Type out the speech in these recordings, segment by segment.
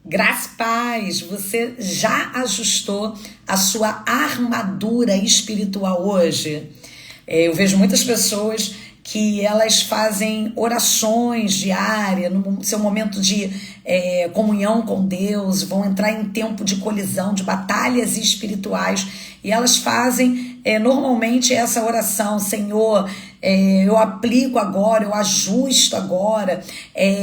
Graça e paz, você já ajustou a sua armadura espiritual hoje? Eu vejo muitas pessoas que elas fazem orações diárias, no seu momento de comunhão com Deus, vão entrar em tempo de colisão, de batalhas espirituais, e elas fazem normalmente essa oração: Senhor, eu aplico agora, eu ajusto agora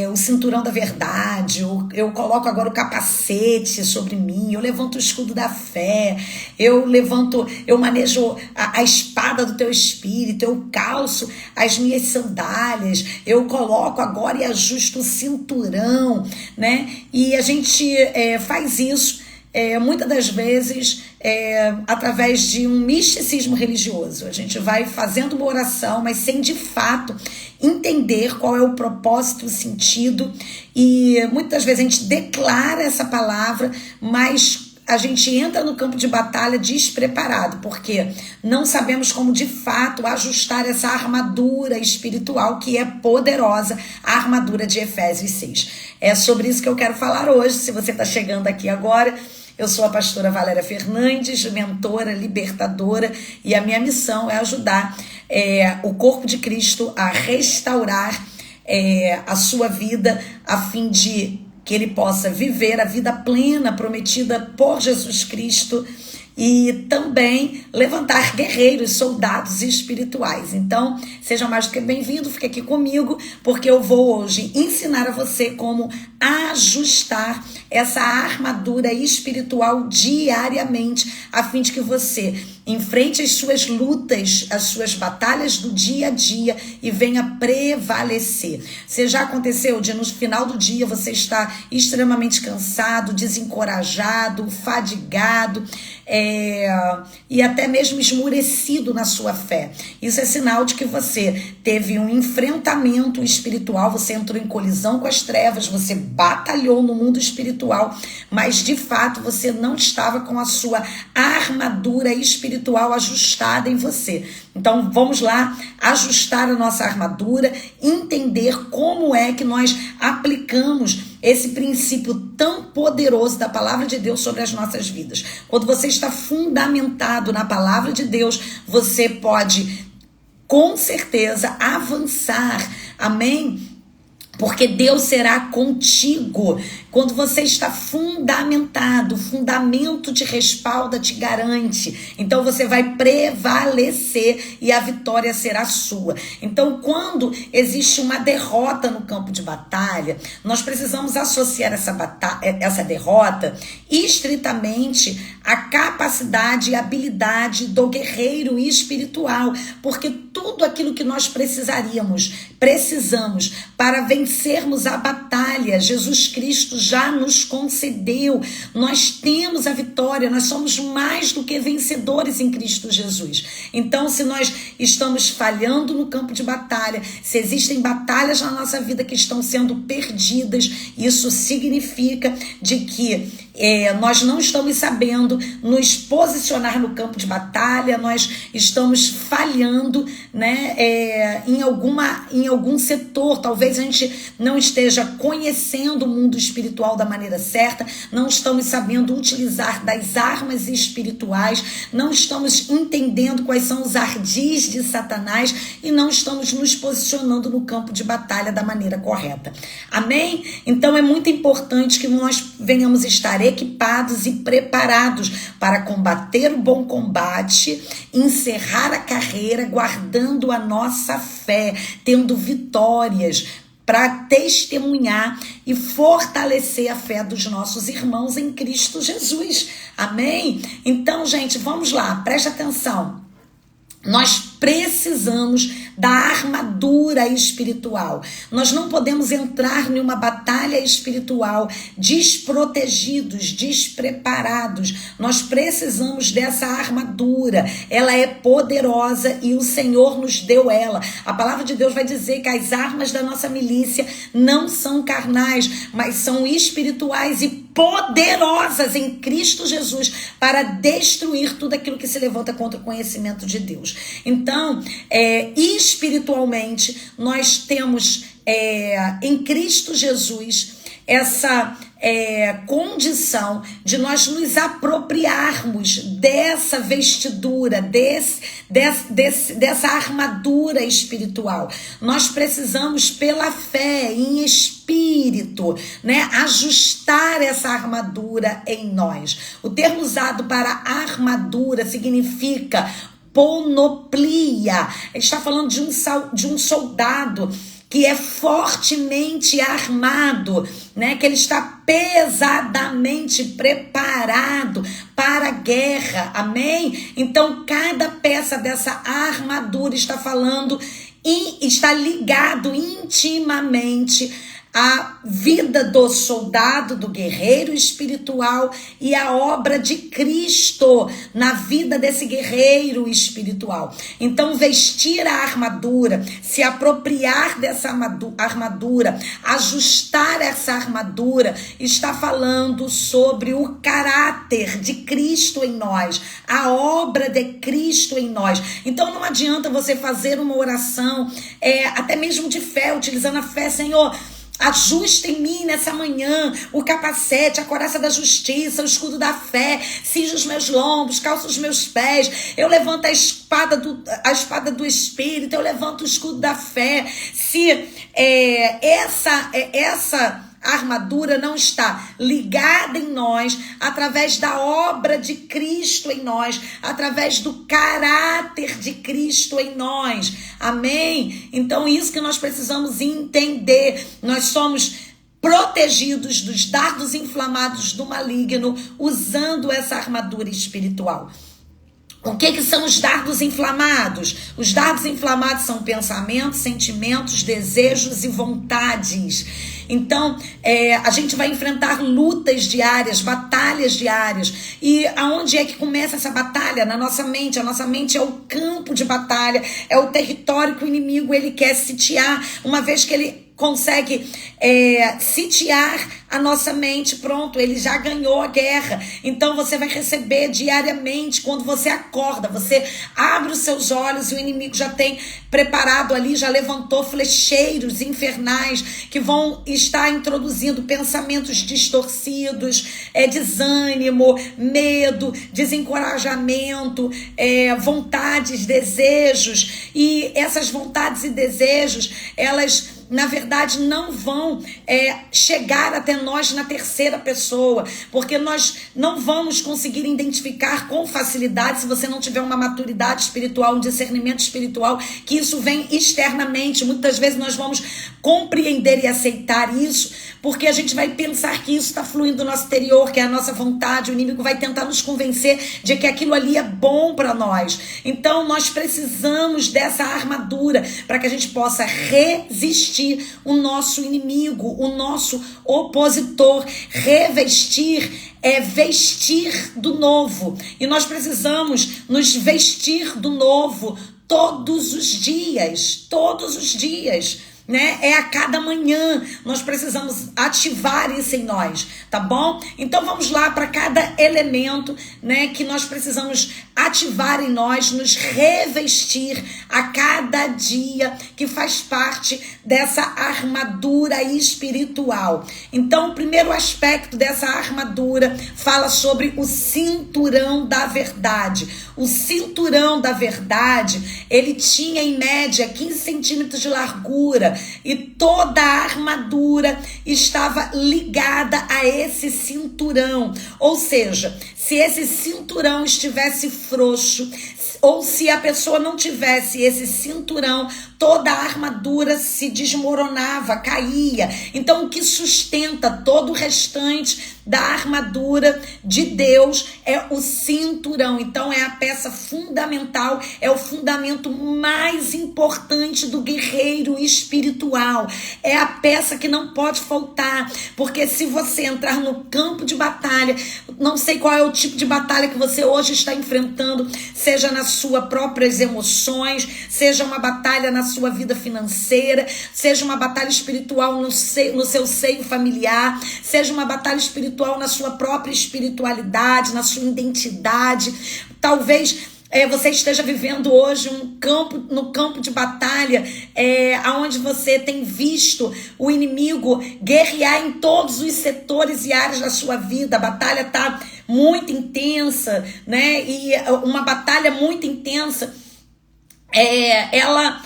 o cinturão da verdade, eu coloco agora o capacete sobre mim, eu levanto o escudo da fé, eu manejo a espada do teu espírito, eu calço as minhas sandálias, eu coloco agora e ajusto o cinturão, né? E a gente faz isso muitas das vezes através de um misticismo religioso. A gente vai fazendo uma oração, mas sem de fato entender qual é o propósito, o sentido, e muitas vezes a gente declara essa palavra, mas a gente entra no campo de batalha despreparado, porque não sabemos como de fato ajustar essa armadura espiritual que é poderosa, a armadura de Efésios 6. É sobre isso que eu quero falar hoje. Se você está chegando aqui agora, eu sou a pastora Valéria Fernandes, mentora, libertadora, e a minha missão é ajudar o corpo de Cristo a restaurar a sua vida, a fim de que ele possa viver a vida plena prometida por Jesus Cristo e também levantar guerreiros, soldados espirituais. Então, seja mais do que bem-vindo, fique aqui comigo, porque eu vou hoje ensinar a você como ajustar essa armadura espiritual diariamente, a fim de que você enfrente as suas lutas, as suas batalhas do dia a dia e venha prevalecer. Se já aconteceu de no final do dia você estar extremamente cansado, desencorajado, fadigado, e até mesmo esmurecido na sua fé, isso é sinal de que você teve um enfrentamento espiritual, você entrou em colisão com as trevas, você batalhou no mundo espiritual, mas de fato você não estava com a sua armadura espiritual ajustada em você. Então vamos lá ajustar a nossa armadura, entender como é que nós aplicamos esse princípio tão poderoso da palavra de Deus sobre as nossas vidas. Quando você está fundamentado na palavra de Deus, você pode com certeza avançar, amém? Porque Deus será contigo. Quando você está fundamentado, o fundamento te respalda, te garante. Então você vai prevalecer e a vitória será sua. Então, quando existe uma derrota no campo de batalha, nós precisamos associar essa derrota estritamente à capacidade e habilidade do guerreiro espiritual. Porque tudo aquilo que nós precisamos para vencermos a batalha, Jesus Cristo já nos concedeu. Nós temos a vitória, nós somos mais do que vencedores em Cristo Jesus. Então, se nós estamos falhando no campo de batalha, se existem batalhas na nossa vida que estão sendo perdidas, isso significa de que nós não estamos sabendo nos posicionar no campo de batalha, nós estamos falhando, né, em algum setor. Talvez a gente não esteja conhecendo o mundo espiritual da maneira certa, não estamos sabendo utilizar das armas espirituais, não estamos entendendo quais são os ardis de Satanás e não estamos nos posicionando no campo de batalha da maneira correta. Amém? Então é muito importante que nós venhamos estar equipados e preparados para combater o bom combate, encerrar a carreira, guardando a nossa fé, tendo vitórias, para testemunhar e fortalecer a fé dos nossos irmãos em Cristo Jesus. Amém? Então, gente, vamos lá, preste atenção. Nós precisamos da armadura espiritual. Nós não podemos entrar em uma batalha espiritual desprotegidos, despreparados. Nós precisamos dessa armadura. Ela é poderosa e o Senhor nos deu ela. A palavra de Deus vai dizer que as armas da nossa milícia não são carnais, mas são espirituais e poderosas em Cristo Jesus para destruir tudo aquilo que se levanta contra o conhecimento de Deus. Então, espiritualmente, nós temos em Cristo Jesus essa condição de nós nos apropriarmos dessa vestidura, dessa armadura espiritual. Nós precisamos, pela fé, em espírito, né, ajustar essa armadura em nós. O termo usado para armadura significa panoplia. Ele está falando de um soldado que é fortemente armado, né? Que ele está pesadamente preparado para a guerra, amém? Então, cada peça dessa armadura está falando e está ligado intimamente a vida do soldado, do guerreiro espiritual e a obra de Cristo na vida desse guerreiro espiritual. Então, vestir a armadura, se apropriar dessa armadura, ajustar essa armadura, está falando sobre o caráter de Cristo em nós, a obra de Cristo em nós. Então, não adianta você fazer uma oração, até mesmo de fé, utilizando a fé, Senhor, ajusta em mim nessa manhã o capacete, a couraça da justiça, o escudo da fé, cinja os meus lombos, calça os meus pés, eu levanto a espada do Espírito, eu levanto o escudo da fé. Se essa armadura não está ligada em nós, através da obra de Cristo em nós, através do caráter de Cristo em nós, amém? Então isso que nós precisamos entender, nós somos protegidos dos dardos inflamados do maligno, usando essa armadura espiritual. O que são os dardos inflamados? Os dardos inflamados são pensamentos, sentimentos, desejos e vontades. Então, a gente vai enfrentar lutas diárias, batalhas diárias. E aonde é que começa essa batalha? Na nossa mente. A nossa mente é o campo de batalha, é o território que o inimigo ele quer sitiar. Uma vez que ele consegue sitiar a nossa mente, pronto, ele já ganhou a guerra. Então você vai receber diariamente, quando você acorda, você abre os seus olhos e o inimigo já tem preparado ali, já levantou flecheiros infernais que vão estar introduzindo pensamentos distorcidos, desânimo, medo, desencorajamento, vontades, desejos. E essas vontades e desejos, elas na verdade não vão chegar até nós na terceira pessoa, porque nós não vamos conseguir identificar com facilidade, se você não tiver uma maturidade espiritual, um discernimento espiritual, que isso vem externamente. Muitas vezes nós vamos compreender e aceitar isso, porque a gente vai pensar que isso está fluindo do nosso interior, que é a nossa vontade. O inimigo vai tentar nos convencer de que aquilo ali é bom para nós. Então nós precisamos dessa armadura para que a gente possa resistir o nosso inimigo, o nosso opositor. Revestir é vestir do novo. E nós precisamos nos vestir do novo todos os dias, né? É a cada manhã. Nós precisamos ativar isso em nós, tá bom? Então vamos lá para cada elemento, né, que nós precisamos ativar em nós, nos revestir a cada dia, que faz parte dessa armadura espiritual. Então o primeiro aspecto dessa armadura fala sobre o cinturão da verdade. O cinturão da verdade, ele tinha em média 15 centímetros de largura, e toda a armadura estava ligada a esse cinturão. Ou seja, se esse cinturão estivesse frouxo, ou se a pessoa não tivesse esse cinturão, toda a armadura se desmoronava, caía. Então o que sustenta todo o restante da armadura de Deus é o cinturão. Então é a peça fundamental, é o fundamento mais importante do guerreiro espiritual. É a peça que não pode faltar, porque se você entrar no campo de batalha, não sei qual é o tipo de batalha que você hoje está enfrentando, seja nas suas próprias emoções, seja uma batalha na sua vida financeira, seja uma batalha espiritual no seu seio familiar, seja uma batalha espiritual na sua própria espiritualidade, na sua identidade. Talvez você esteja vivendo hoje no campo de batalha, onde você tem visto o inimigo guerrear em todos os setores e áreas da sua vida. A batalha está muito intensa, né? E uma batalha muito intensa, ela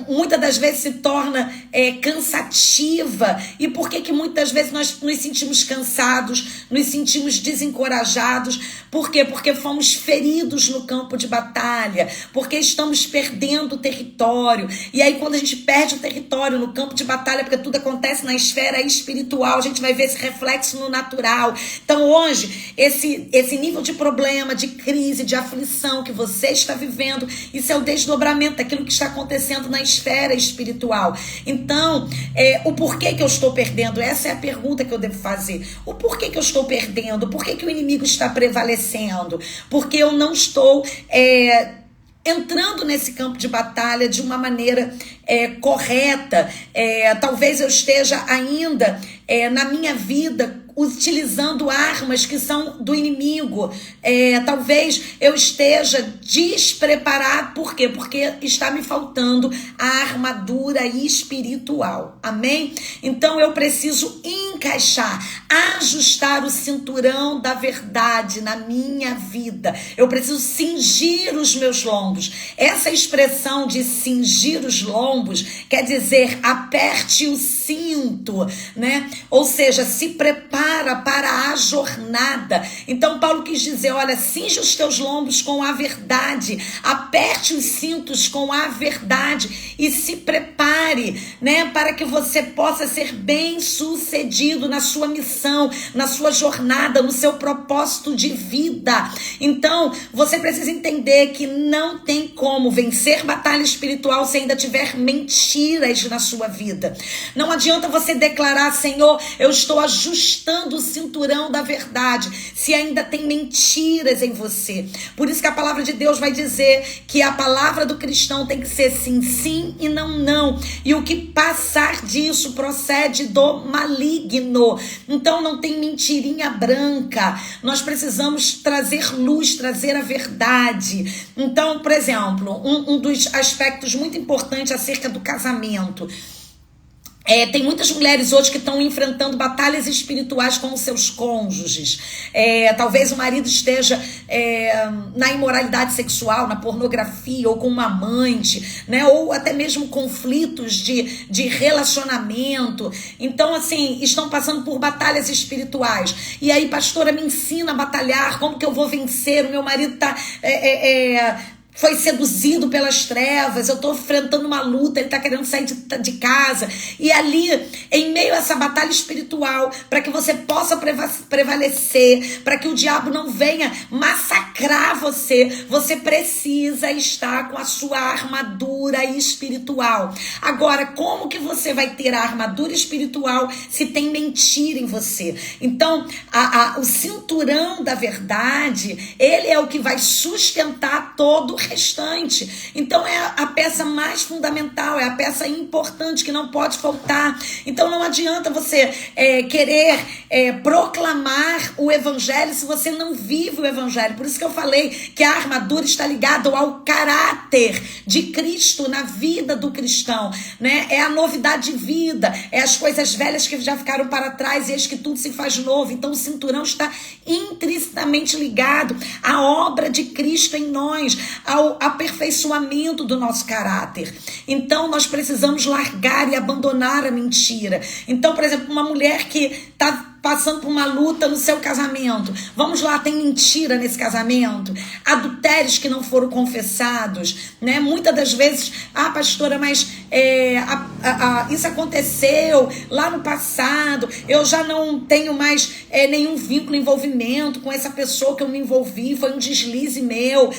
muitas das vezes se torna cansativa. E por que muitas vezes nós nos sentimos cansados, nos sentimos desencorajados? Por quê? Porque fomos feridos no campo de batalha, porque estamos perdendo o território. E aí quando a gente perde o território no campo de batalha, porque tudo acontece na esfera espiritual, a gente vai ver esse reflexo no natural. Então hoje, esse nível de problema, de crise, de aflição que você está vivendo, isso é o desdobramento daquilo que está acontecendo na esfera espiritual. Então, o porquê que eu estou perdendo? Essa é a pergunta que eu devo fazer. O porquê que eu estou perdendo? Por que o inimigo está prevalecendo? Porque eu não estou entrando nesse campo de batalha de uma maneira correta. Talvez eu esteja ainda na minha vida utilizando armas que são do inimigo. Talvez eu esteja despreparado. Por quê? Porque está me faltando a armadura espiritual. Amém? Então eu preciso encaixar, ajustar o cinturão da verdade na minha vida. Eu preciso cingir os meus lombos. Essa expressão de cingir os lombos quer dizer aperte o cinto, né? Ou seja, se prepara para a jornada. Então Paulo quis dizer, olha, cinge os teus lombos com a verdade, aperte os cintos com a verdade e se prepare, né, para que você possa ser bem sucedido na sua missão, na sua jornada, no seu propósito de vida. Então você precisa entender que não tem como vencer batalha espiritual se ainda tiver mentiras na sua vida. Não adianta você declarar, Senhor, eu estou ajustando o cinturão da verdade, se ainda tem mentiras em você. Por isso que a palavra de Deus vai dizer que a palavra do cristão tem que ser sim, sim e não, não. E o que passar disso procede do maligno. Então não tem mentirinha branca. Nós precisamos trazer luz, trazer a verdade. Então, por exemplo, um dos aspectos muito importantes acerca do casamento. Tem muitas mulheres hoje que estão enfrentando batalhas espirituais com os seus cônjuges. Talvez o marido esteja na imoralidade sexual, na pornografia, ou com uma amante, né? Ou até mesmo conflitos de relacionamento. Então, assim, estão passando por batalhas espirituais. E aí, pastora, me ensina a batalhar, como que eu vou vencer? O meu marido está... foi seduzido pelas trevas, eu estou enfrentando uma luta, ele está querendo sair de casa. E ali, em meio a essa batalha espiritual, para que você possa prevalecer, para que o diabo não venha massacrar você, você precisa estar com a sua armadura espiritual. Agora, como que você vai ter a armadura espiritual se tem mentira em você? Então, o cinturão da verdade, ele é o que vai sustentar todo o restante. Então é a peça mais fundamental, é a peça importante que não pode faltar. Então não adianta você querer proclamar o evangelho se você não vive o evangelho. Por isso que eu falei que a armadura está ligada ao caráter de Cristo na vida do cristão, né? É a novidade de vida, é as coisas velhas que já ficaram para trás e eis que tudo se faz novo. Então o cinturão está intrinsecamente ligado à obra de Cristo em nós, ao aperfeiçoamento do nosso caráter. Então nós precisamos largar e abandonar a mentira. Então, por exemplo, uma mulher que está passando por uma luta no seu casamento. Vamos lá, tem mentira nesse casamento? Adultérios que não foram confessados, né? Muitas das vezes, pastora, mas isso aconteceu lá no passado, eu já não tenho mais nenhum vínculo, envolvimento com essa pessoa que eu me envolvi, foi um deslize meu,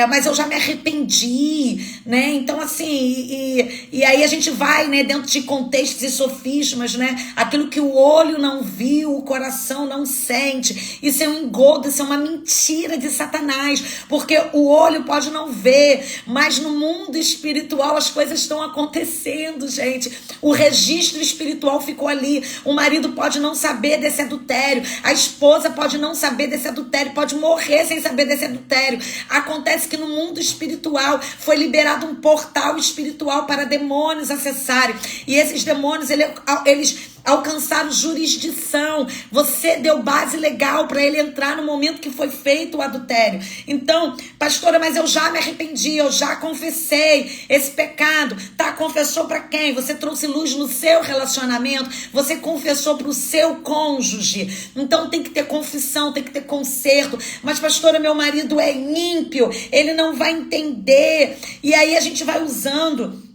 mas eu já me arrependi, né? Então, assim, e aí a gente vai, né, dentro de contextos e sofismas, né? Aquilo que o olho não viu, o coração não sente. Isso é um engodo, isso é uma mentira de Satanás, porque o olho pode não ver, mas no mundo espiritual as coisas estão acontecendo, gente. O registro espiritual ficou ali. O marido pode não saber desse adultério, a esposa pode não saber desse adultério, pode morrer sem saber desse adultério. Acontece que no mundo espiritual foi liberado um portal espiritual para demônios acessarem. E esses demônios, eles alcançaram jurisdição. Você deu base legal para ele entrar no momento que foi feito o adultério. Então, pastora, mas eu já me arrependi, eu já confessei esse pecado. Tá, confessou para quem? Você trouxe luz no seu relacionamento, você confessou para o seu cônjuge. Então tem que ter confissão, tem que ter conserto. Mas, pastora, meu marido é ímpio, ele não vai entender. E aí a gente vai usando.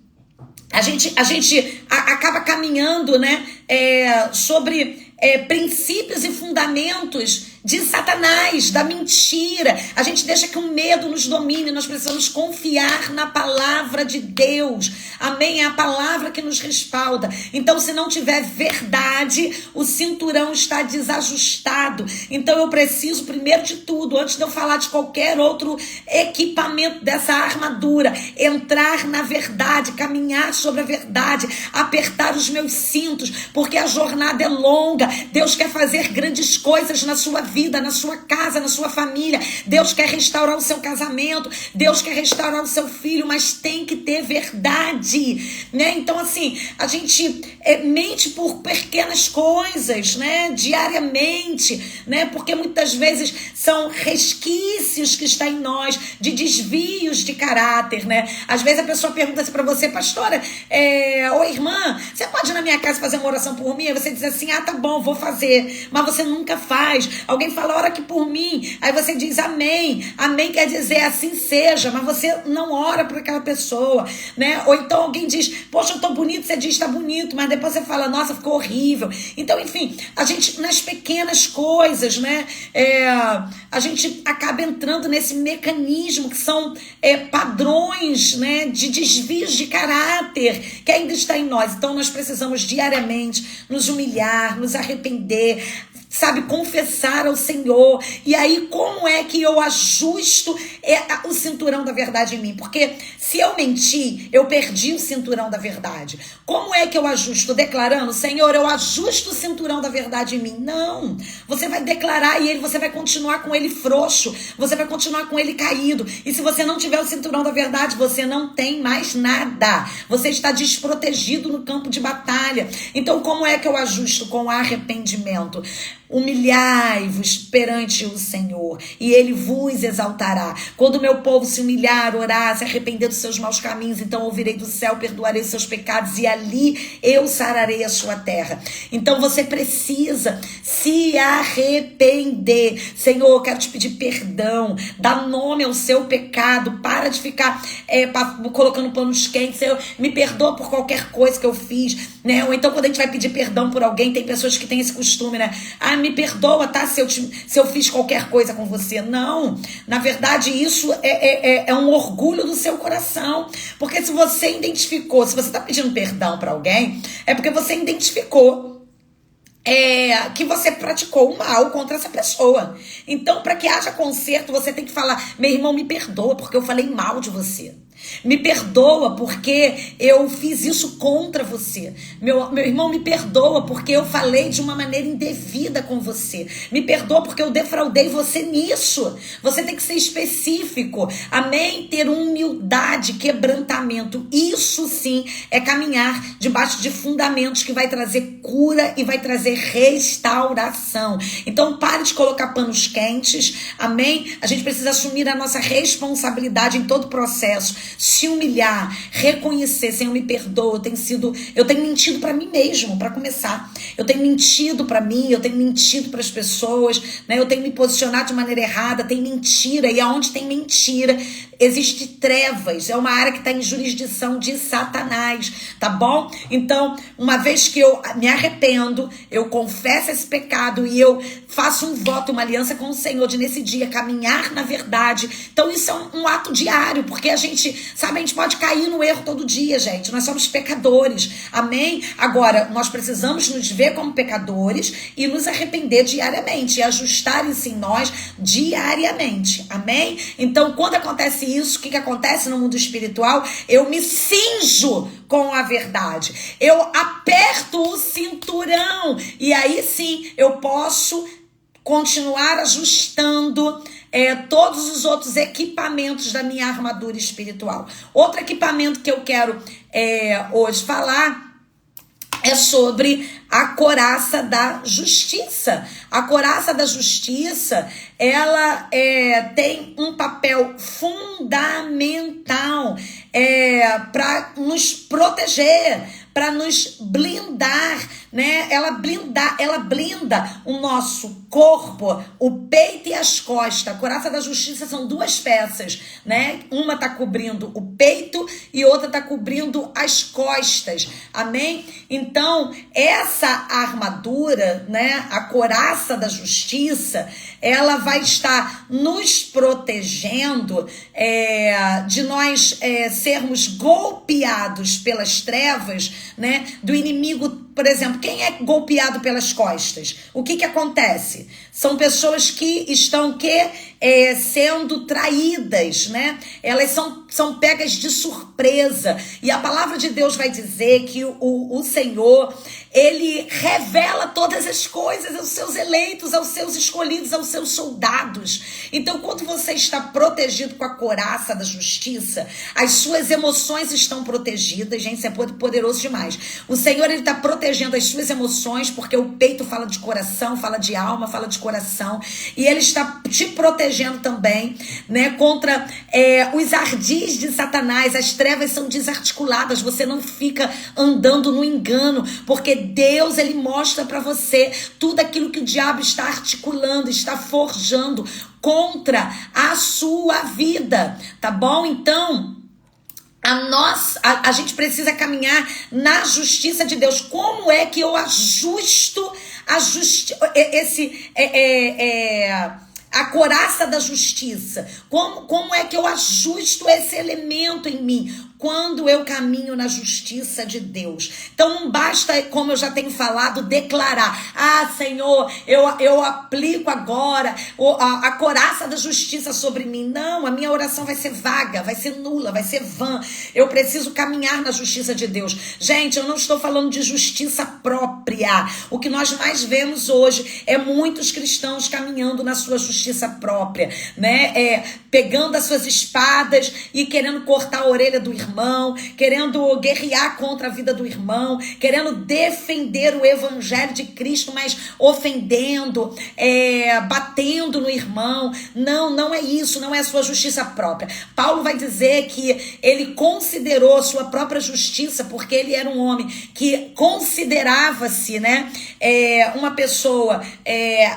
A gente acaba caminhando, né, sobre princípios e fundamentos de Satanás, da mentira. A gente deixa que o medo nos domine. Nós precisamos confiar na palavra de Deus. Amém? É a palavra que nos respalda. Então, se não tiver verdade, o cinturão está desajustado. Então, eu preciso, primeiro de tudo, antes de eu falar de qualquer outro equipamento dessa armadura, entrar na verdade, caminhar sobre a verdade, apertar os meus cintos, porque a jornada é longa. Deus quer fazer grandes coisas na sua vida, na sua casa, na sua família. Deus quer restaurar o seu casamento, Deus quer restaurar o seu filho, mas tem que ter verdade, né? Então, assim, a gente mente por pequenas coisas, né? Diariamente, né? Porque muitas vezes são resquícios que está em nós, de desvios de caráter, né? Às vezes a pessoa pergunta assim pra você, pastora, ô irmã, você pode ir na minha casa fazer uma oração por mim? Aí você diz assim, tá bom, vou fazer, mas você nunca faz. Alguém fala, ora aqui por mim, aí você diz amém. Amém quer dizer assim seja, mas você não ora por aquela pessoa, né? Ou então alguém diz, poxa, eu tô bonito, você diz tá bonito, mas depois você fala, nossa, ficou horrível. Então, enfim, a gente, nas pequenas coisas, né, a gente acaba entrando nesse mecanismo que são padrões, né, de desvios de caráter que ainda está em nós. Então, nós precisamos diariamente nos humilhar, nos arrepender, sabe, confessar ao Senhor. E aí, como é que eu ajusto o cinturão da verdade em mim? Porque se eu mentir, eu perdi o cinturão da verdade. Como é que eu ajusto? Declarando, Senhor, eu ajusto o cinturão da verdade em mim. Não. Você vai declarar e você vai continuar com ele frouxo. Você vai continuar com ele caído. E se você não tiver o cinturão da verdade, você não tem mais nada. Você está desprotegido no campo de batalha. Então, como é que eu ajusto? Com arrependimento. Humilhai-vos perante o Senhor, e Ele vos exaltará. Quando o meu povo se humilhar, orar, se arrepender dos seus maus caminhos, então ouvirei do céu, perdoarei os seus pecados, e ali eu sararei a sua terra. Então você precisa se arrepender. Senhor, eu quero te pedir perdão, dá nome ao seu pecado, para de ficar colocando panos quentes. Senhor, me perdoa por qualquer coisa que eu fiz, né? Ou então quando a gente vai pedir perdão por alguém, tem pessoas que têm esse costume, né? Me perdoa, tá? Se eu fiz qualquer coisa com você. Não. Na verdade, isso é um orgulho do seu coração. Porque se você identificou, se você tá pedindo perdão para alguém, é porque você identificou que você praticou o mal contra essa pessoa. Então, para que haja conserto, você tem que falar, meu irmão, me perdoa porque eu falei mal de você. Me perdoa porque eu fiz isso contra você. Meu irmão, me perdoa porque eu falei de uma maneira indevida com você. Me perdoa porque eu defraudei você nisso. Você tem que ser específico. Amém? Ter humildade, quebrantamento. Isso sim é caminhar debaixo de fundamentos que vai trazer cura e vai trazer restauração. Então pare de colocar panos quentes. Amém? A gente precisa assumir a nossa responsabilidade em todo o processo. Se humilhar, reconhecer, Senhor, me perdoa, eu tenho mentido para mim mesmo, para começar. Eu tenho mentido para mim, eu tenho mentido para as pessoas, né? Eu tenho me posicionado de maneira errada, tem mentira, e aonde tem mentira, existe trevas, é uma área que está em jurisdição de Satanás, tá bom? Então, uma vez que eu me arrependo, eu confesso esse pecado e eu faço um voto, uma aliança com o Senhor de nesse dia caminhar na verdade. Então isso é um ato diário, porque a gente, sabe, a gente pode cair no erro todo dia, gente. Nós somos pecadores, amém? Agora, nós precisamos nos ver como pecadores e nos arrepender diariamente e ajustar isso em nós diariamente, amém? Então, quando acontece isso, o que acontece no mundo espiritual? Eu me cinjo com a verdade. Eu aperto o cinturão. E aí sim, eu posso continuar ajustando todos os outros equipamentos da minha armadura espiritual. Outro equipamento que eu quero hoje falar é sobre a couraça da justiça. A couraça da justiça, ela tem um papel fundamental para nos proteger, para nos blindar, né? Ela blinda o nosso corpo, o peito e as costas. A couraça da justiça são duas peças, né? Uma tá cobrindo o peito e outra tá cobrindo as costas. Amém? Então, essa armadura, né? A couraça da justiça, ela vai estar nos protegendo de nós sermos golpeados pelas trevas, né? Do inimigo. Por exemplo, quem é golpeado pelas costas? O que acontece? São pessoas que estão sendo traídas, né? Elas são pegas de surpresa. E a palavra de Deus vai dizer que o Senhor, Ele revela todas as coisas aos seus eleitos, aos seus escolhidos, aos seus soldados. Então, quando você está protegido com a couraça da justiça, as suas emoções estão protegidas. Gente, isso é poderoso demais. O Senhor, Ele está protegendo as suas emoções, porque o peito fala de coração, fala de alma, fala de coração. E Ele está te protegendo também, né, contra os ardis de Satanás. As trevas são desarticuladas. Você não fica andando no engano, porque Deus, Ele mostra para você tudo aquilo que o diabo está articulando, está forjando contra a sua vida, tá bom? Então, a gente precisa caminhar na justiça de Deus. Como é que eu ajusto a couraça da justiça? Como é que eu ajusto esse elemento em mim? Quando eu caminho na justiça de Deus. Então não basta, como eu já tenho falado, declarar: ah, Senhor, eu aplico agora a couraça da justiça sobre mim. Não, a minha oração vai ser vaga, vai ser nula, vai ser vã. Eu preciso caminhar na justiça de Deus. Gente, eu não estou falando de justiça própria. O que nós mais vemos hoje é muitos cristãos caminhando na sua justiça própria, né? Pegando as suas espadas e querendo cortar a orelha do irmão, querendo guerrear contra a vida do irmão, querendo defender o evangelho de Cristo, mas ofendendo, batendo no irmão. Não é isso, não é a sua justiça própria. Paulo vai dizer que ele considerou a sua própria justiça, porque ele era um homem que considerava-se, né, uma pessoa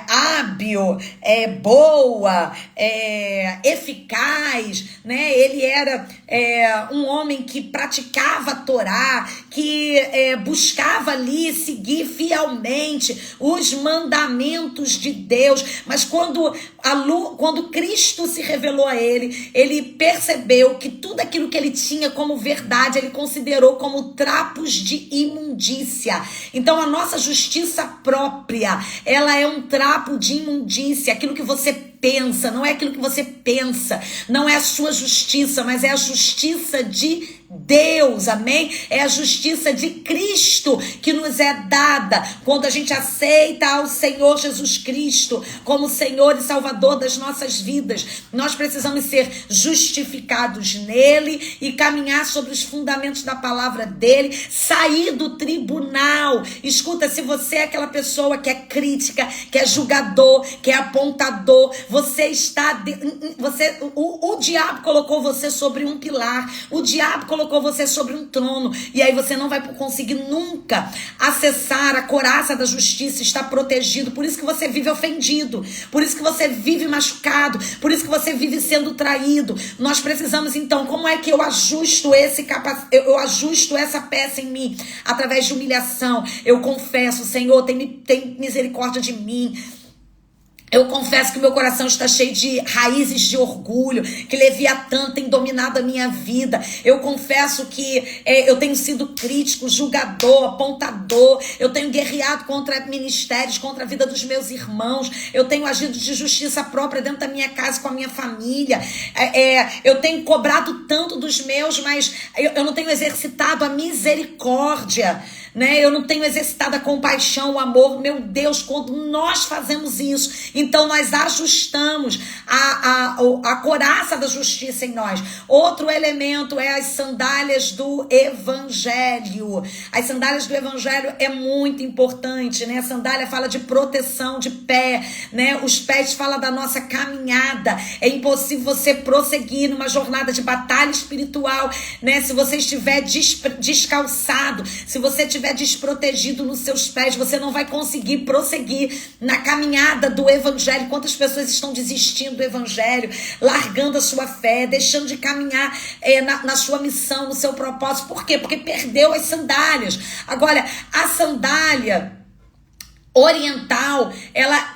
hábil, boa, eficaz, né? Ele era um homem que praticava a Torá, que buscava ali seguir fielmente os mandamentos de Deus. Mas quando Cristo se revelou a ele, ele percebeu que tudo aquilo que ele tinha como verdade, ele considerou como trapos de imundícia. Então a nossa justiça própria, ela é um trapo de imundícia. Aquilo que você pensa, não é aquilo que você pensa, não é a sua justiça, mas é a justiça de Deus, amém? É a justiça de Cristo que nos é dada quando a gente aceita ao Senhor Jesus Cristo como Senhor e Salvador das nossas vidas. Nós precisamos ser justificados nele e caminhar sobre os fundamentos da palavra dele, sair do tribunal. Escuta, se você é aquela pessoa que é crítica, que é julgador, que é apontador, o diabo colocou você sobre um pilar, o diabo colocou você sobre um trono, e aí você não vai conseguir nunca acessar a couraça da justiça, está protegido. Por isso que você vive ofendido, por isso que você vive machucado, por isso que você vive sendo traído. Nós precisamos então, como é que eu ajusto essa peça em mim? Através de humilhação. Eu confesso: Senhor, tem misericórdia de mim. Eu confesso que meu coração está cheio de raízes de orgulho, que Leviatã tem dominado a minha vida. Eu confesso que eu tenho sido crítico, julgador, apontador. Eu tenho guerreado contra ministérios, contra a vida dos meus irmãos. Eu tenho agido de justiça própria dentro da minha casa, com a minha família. Eu tenho cobrado tanto dos meus, mas eu não tenho exercitado a misericórdia, né? Eu não tenho exercitado a compaixão, o amor. Meu Deus, quando nós fazemos isso, então nós ajustamos a couraça da justiça em nós. Outro elemento é as sandálias do evangelho. As sandálias do evangelho é muito importante, né? A sandália fala de proteção de pé, né? Os pés falam da nossa caminhada. É impossível você prosseguir numa jornada de batalha espiritual, né? Se você estiver descalçado, se você estiver desprotegido nos seus pés, você não vai conseguir prosseguir na caminhada do evangelho. Quantas pessoas estão desistindo do evangelho, largando a sua fé, deixando de caminhar na sua missão, no seu propósito. Por quê? Porque perdeu as sandálias. Agora, a sandália oriental,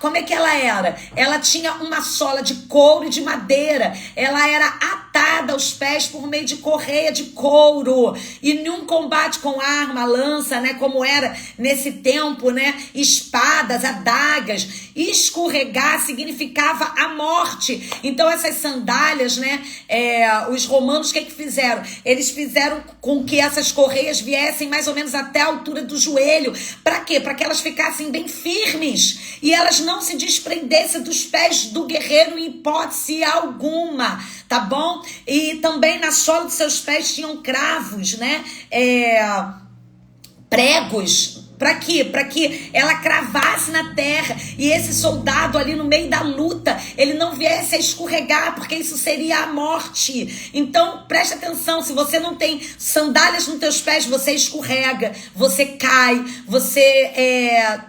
como é que ela era? Ela tinha uma sola de couro e de madeira. Ela era atada aos pés por meio de correia de couro. E num combate com arma, lança, né, como era nesse tempo, né, espadas, adagas, escorregar significava a morte. Então essas sandálias, né, os romanos, o que fizeram? Eles fizeram com que essas correias viessem mais ou menos até a altura do joelho. Para quê? Para que elas ficassem bem firmes e elas não se desprendessem dos pés do guerreiro em hipótese alguma, tá bom? E também na sola dos seus pés tinham cravos, né? Pregos. Para quê? Para que ela cravasse na terra e esse soldado ali no meio da luta, ele não viesse a escorregar, porque isso seria a morte. Então, preste atenção, se você não tem sandálias nos teus pés, você escorrega, você cai, você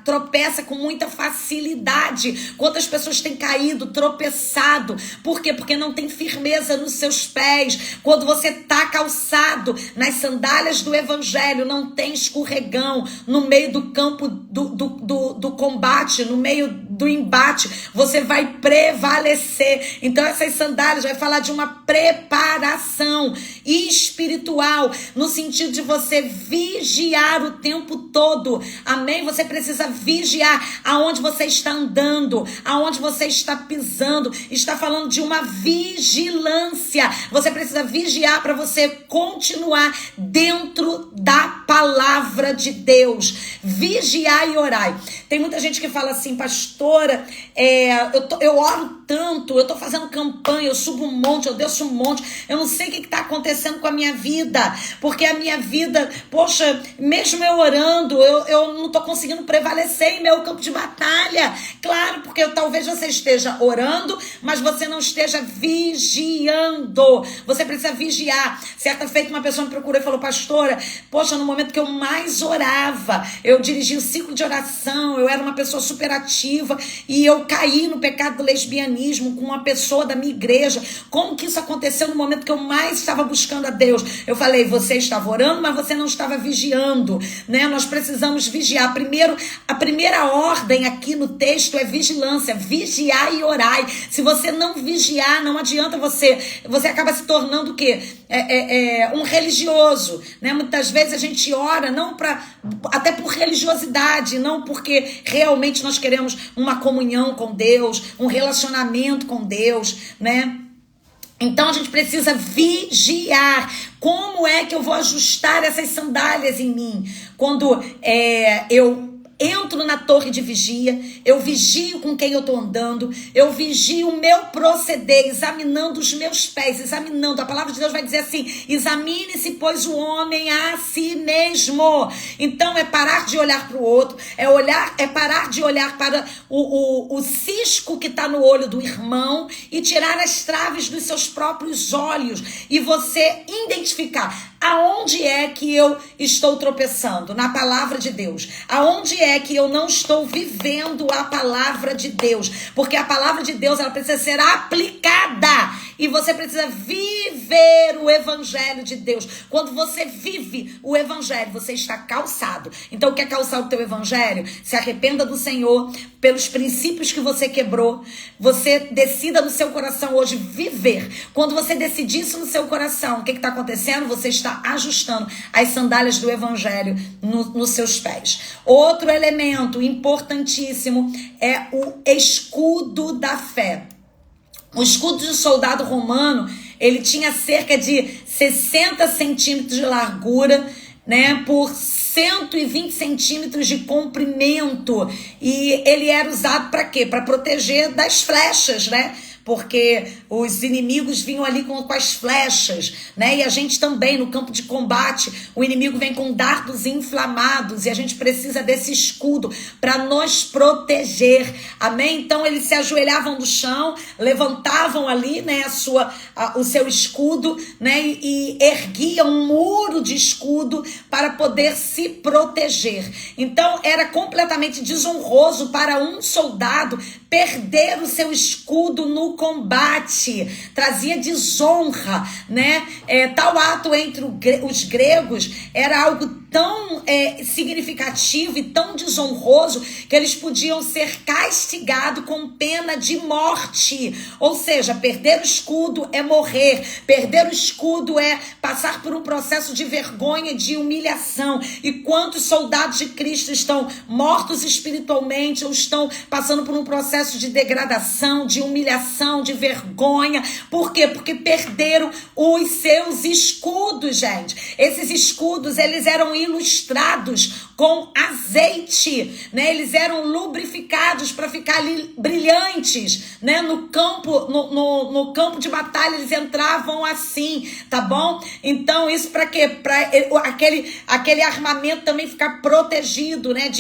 tropeça com muita facilidade. Quantas pessoas têm caído, tropeçado? Por quê? Porque não tem firmeza nos seus pés. Quando você está calçado nas sandálias do evangelho, não tem escorregão no meio do campo do combate, no meio do embate, você vai prevalecer. Então essas sandálias vai falar de uma preparação espiritual, no sentido de você vigiar o tempo todo, amém? Você precisa vigiar aonde você está andando, aonde você está pisando. Está falando de uma vigilância. Você precisa vigiar para você continuar dentro da palavra de Deus. Vigiar e orar. Tem muita gente que fala assim, pastora, eu oro tanto, eu tô fazendo campanha, eu subo um monte, eu desço um monte, eu não sei o que tá acontecendo com a minha vida, porque a minha vida, poxa, mesmo eu orando, eu não tô conseguindo prevalecer em meu campo de batalha. Claro, porque talvez você esteja orando, mas você não esteja vigiando. Você precisa vigiar. Certa feita uma pessoa me procurou e falou, pastora, poxa, no momento que eu mais orava, eu dirigi um ciclo de oração, eu era uma pessoa super ativa e eu caí no pecado do lesbianismo com uma pessoa da minha igreja. Como que isso aconteceu no momento que eu mais estava buscando a Deus? Eu falei, você estava orando, mas você não estava vigiando, né? Nós precisamos vigiar. Primeiro, a primeira ordem aqui no texto é vigilância, vigiar e orar. Se você não vigiar, não adianta você acaba se tornando o quê? Um religioso, né? Muitas vezes a gente ora não até por religiosidade, não porque realmente nós queremos uma comunhão com Deus, um relacionamento com Deus, né? Então a gente precisa vigiar. Como é que eu vou ajustar essas sandálias em mim? Quando eu entro na torre de vigia, eu vigio com quem eu estou andando, eu vigio o meu proceder, examinando os meus pés, examinando. A palavra de Deus vai dizer assim, examine-se, pois, o homem a si mesmo. Então é parar de olhar para o outro, é parar de olhar para o cisco que está no olho do irmão e tirar as traves dos seus próprios olhos e você identificar. Aonde é que eu estou tropeçando? Na palavra de Deus. Aonde é que eu não estou vivendo a palavra de Deus? Porque a palavra de Deus, ela precisa ser aplicada. E você precisa viver o evangelho de Deus. Quando você vive o evangelho, você está calçado. Então, quer calçar o teu evangelho? Se arrependa do Senhor pelos princípios que você quebrou. Você decida no seu coração hoje viver. Quando você decidir isso no seu coração, o que está acontecendo? Você está ajustando as sandálias do evangelho nos seus pés. Outro elemento importantíssimo é o escudo da fé. O escudo de soldado romano, ele tinha cerca de 60 centímetros de largura, né, por 120 centímetros de comprimento. E ele era usado para quê? Para proteger das flechas, né? Porque os inimigos vinham ali com as flechas, né? E a gente também, no campo de combate, o inimigo vem com dardos inflamados e a gente precisa desse escudo para nos proteger, amém? Então eles se ajoelhavam no chão, levantavam ali, né, o seu escudo, né, e erguiam um muro de escudo para poder se proteger. Então era completamente desonroso para um soldado perder o seu escudo no combate, trazia desonra, né? Tal ato entre os gregos era algo tão significativo e tão desonroso que eles podiam ser castigados com pena de morte. Ou seja, perder o escudo é morrer, perder o escudo é passar por um processo de vergonha, de humilhação. E quantos soldados de Cristo estão mortos espiritualmente ou estão passando por um processo de degradação, de humilhação, de vergonha? Por quê? Porque perderam os seus escudos, gente. Esses escudos, eles eram ilustrados com azeite, né? Eles eram lubrificados para ficar ali brilhantes, né? No campo de batalha eles entravam assim, tá bom? Então isso para quê? Para aquele armamento também ficar protegido, né?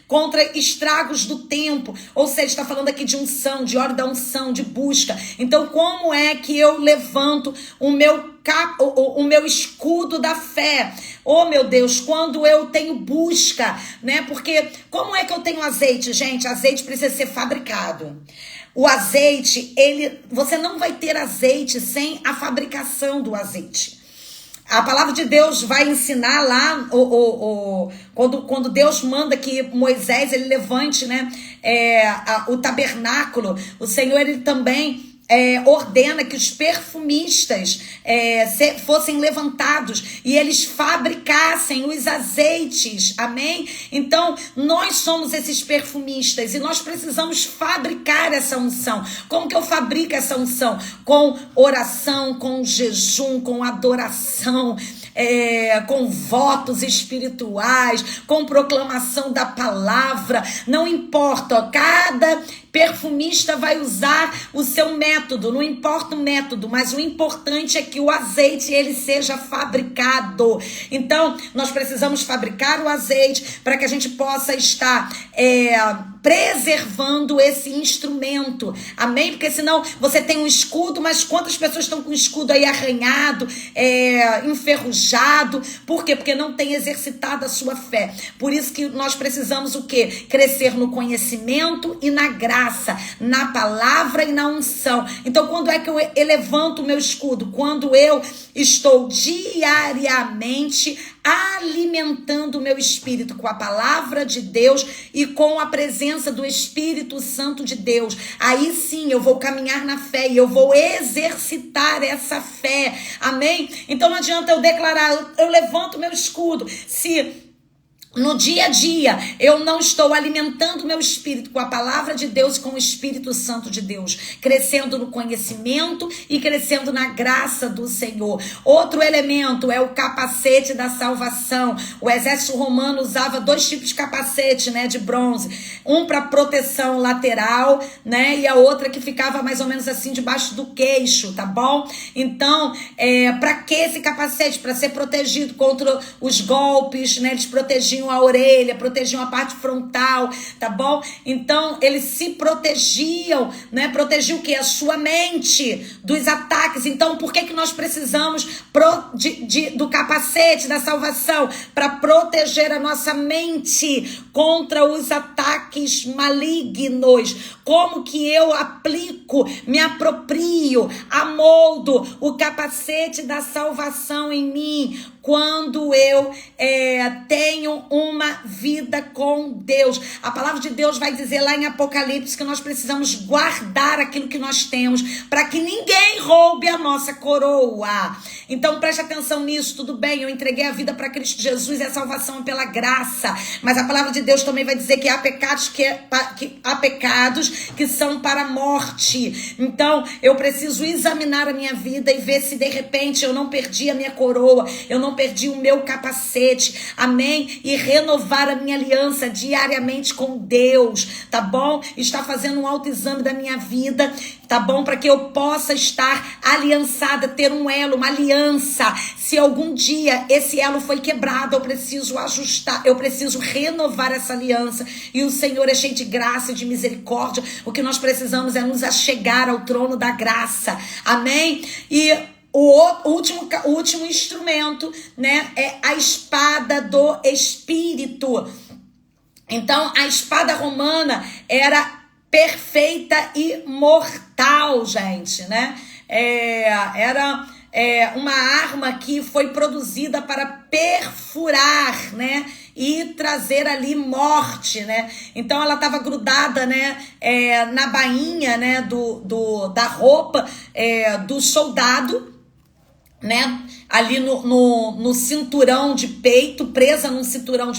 Contra estragos do tempo. Ou seja, está falando aqui de unção, de óleo da unção, de busca. Então, como é que eu levanto o meu escudo da fé? Oh, meu Deus, quando eu tenho busca, né? Porque como é que eu tenho azeite, gente? Azeite precisa ser fabricado. O azeite, você não vai ter azeite sem a fabricação do azeite. A palavra de Deus vai ensinar lá, quando Deus manda que Moisés ele levante, né, o tabernáculo, o Senhor ele também ordena que os perfumistas fossem levantados e eles fabricassem os azeites, amém? Então, nós somos esses perfumistas e nós precisamos fabricar essa unção. Como que eu fabrico essa unção? Com oração, com jejum, com adoração, com votos espirituais, com proclamação da palavra. Não importa, ó, cada perfumista vai usar o seu método, não importa o método, mas o importante é que o azeite ele seja fabricado. Então, nós precisamos fabricar o azeite para que a gente possa estar preservando esse instrumento, amém? Porque senão você tem um escudo, mas quantas pessoas estão com o escudo aí arranhado, enferrujado? Por quê? Porque não tem exercitado a sua fé. Por isso que nós precisamos o quê? Crescer no conhecimento e na graça, na palavra e na unção. Então, quando é que eu levanto o meu escudo? Quando eu estou diariamente alimentando o meu espírito com a palavra de Deus e com a presença do Espírito Santo de Deus. Aí sim eu vou caminhar na fé e eu vou exercitar essa fé, amém? Então não adianta eu declarar, eu levanto o meu escudo, se no dia a dia eu não estou alimentando meu espírito com a palavra de Deus, com o Espírito Santo de Deus, crescendo no conhecimento e crescendo na graça do Senhor. Outro elemento é o capacete da salvação. O exército romano usava 2 tipos de capacete, né, de bronze, um para proteção lateral, né, e a outra que ficava mais ou menos assim debaixo do queixo, tá bom? Então, para que esse capacete? Para ser protegido contra os golpes, né? Eles protegiam protegiam a orelha, protegiam a parte frontal, tá bom? Então, eles se protegiam, né? Protegiam o quê? A sua mente dos ataques. Então, por que nós precisamos do capacete da salvação? Para proteger a nossa mente contra os ataques malignos. Como que eu aplico, me aproprio, amoldo o capacete da salvação em mim? Quando eu tenho uma vida com Deus. A palavra de Deus vai dizer lá em Apocalipse que nós precisamos guardar aquilo que nós temos para que ninguém roube a nossa coroa. Então preste atenção nisso, tudo bem, eu entreguei a vida para Cristo Jesus e a salvação é pela graça, mas a palavra de Deus também vai dizer que há pecados que são para a morte. Então eu preciso examinar a minha vida e ver se de repente eu não perdi a minha coroa, eu não perdi o meu capacete, amém? E renovar a minha aliança diariamente com Deus, tá bom? Está fazendo um autoexame da minha vida, tá bom? Para que eu possa estar aliançada, ter um elo, uma aliança. Se algum dia esse elo foi quebrado, eu preciso ajustar, eu preciso renovar essa aliança. E o Senhor é cheio de graça e de misericórdia. O que nós precisamos é nos achegar ao trono da graça, amém? E o último instrumento, né, é a espada do Espírito. Então, a espada romana era perfeita e mortal, gente, né? Era uma arma que foi produzida para perfurar, né? E trazer ali morte, né? Então ela estava grudada, né? Na bainha, né? Da roupa do soldado, né? Ali no cinturão de peito, presa num cinturão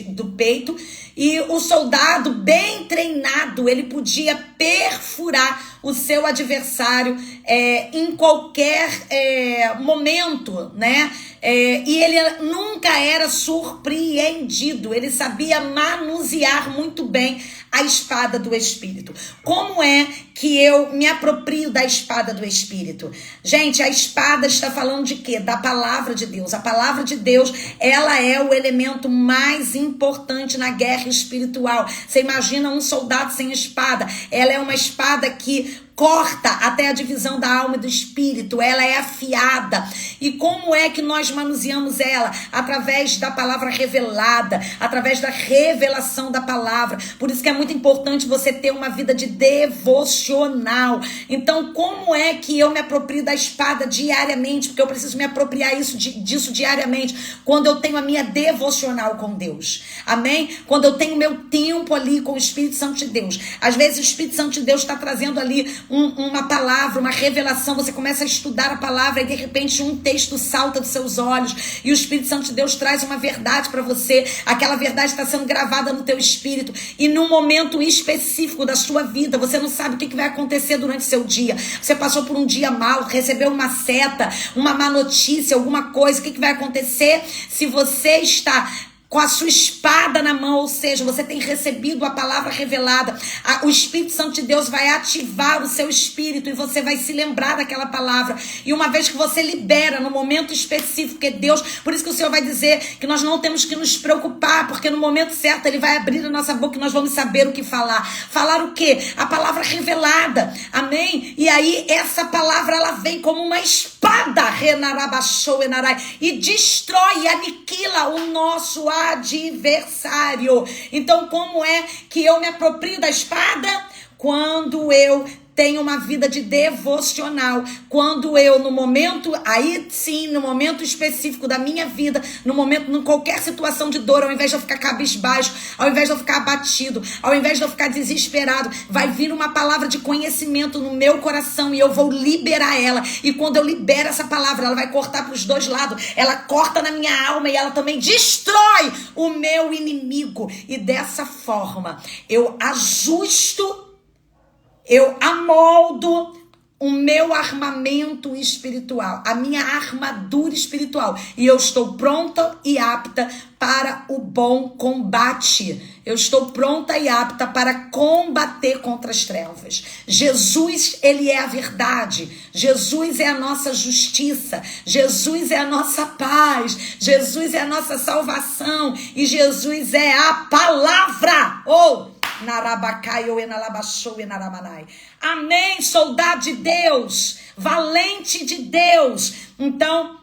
do peito. E o soldado bem treinado, ele podia perfurar o seu adversário em qualquer momento, né? E ele nunca era surpreendido, ele sabia manusear muito bem a espada do Espírito. Como é que eu me aproprio da espada do Espírito? Gente, a espada está falando de quê? Da palavra de Deus. A palavra de Deus, ela é o elemento mais importante na guerra espiritual. Você imagina um soldado sem espada? Ela é uma espada que corta até a divisão da alma e do espírito, ela é afiada. E como é que nós manuseamos ela? Através da palavra revelada, através da revelação da palavra. Por isso que é muito importante você ter uma vida de devocional. Então, como é que eu me aproprio da espada diariamente? Porque eu preciso me apropriar disso diariamente, quando eu tenho a minha devocional com Deus. Amém? Quando eu tenho meu tempo ali com o Espírito Santo de Deus. Às vezes o Espírito Santo de Deus está trazendo ali uma palavra, uma revelação, você começa a estudar a palavra e de repente um texto salta dos seus olhos e o Espírito Santo de Deus traz uma verdade para você, aquela verdade está sendo gravada no teu espírito e num momento específico da sua vida, você não sabe o que vai acontecer durante o seu dia, você passou por um dia mal, recebeu uma seta, uma má notícia, alguma coisa, o que vai acontecer se você está com a sua espada na mão, ou seja, você tem recebido a palavra revelada, o Espírito Santo de Deus vai ativar o seu espírito e você vai se lembrar daquela palavra, e uma vez que você libera no momento específico que Deus, por isso que o Senhor vai dizer que nós não temos que nos preocupar, porque no momento certo Ele vai abrir a nossa boca e nós vamos saber o que falar o quê? A palavra revelada, amém? E aí essa palavra ela vem como uma espada e destrói e aniquila o nosso adversário. Então, como é que eu me aproprio da espada? Quando eu tenho uma vida de devocional, quando eu no momento, aí sim, no momento específico da minha vida, no momento, em qualquer situação de dor, ao invés de eu ficar cabisbaixo, ao invés de eu ficar abatido, ao invés de eu ficar desesperado, vai vir uma palavra de conhecimento no meu coração e eu vou liberar ela, e quando eu libero essa palavra, ela vai cortar para os dois lados, ela corta na minha alma e ela também destrói o meu inimigo, e dessa forma, eu ajusto, eu amoldo o meu armamento espiritual, a minha armadura espiritual. E eu estou pronta e apta para o bom combate. Eu estou pronta e apta para combater contra as trevas. Jesus, ele é a verdade. Jesus é a nossa justiça. Jesus é a nossa paz. Jesus é a nossa salvação. E Jesus é a palavra. Amém, soldado de Deus, valente de Deus. Então,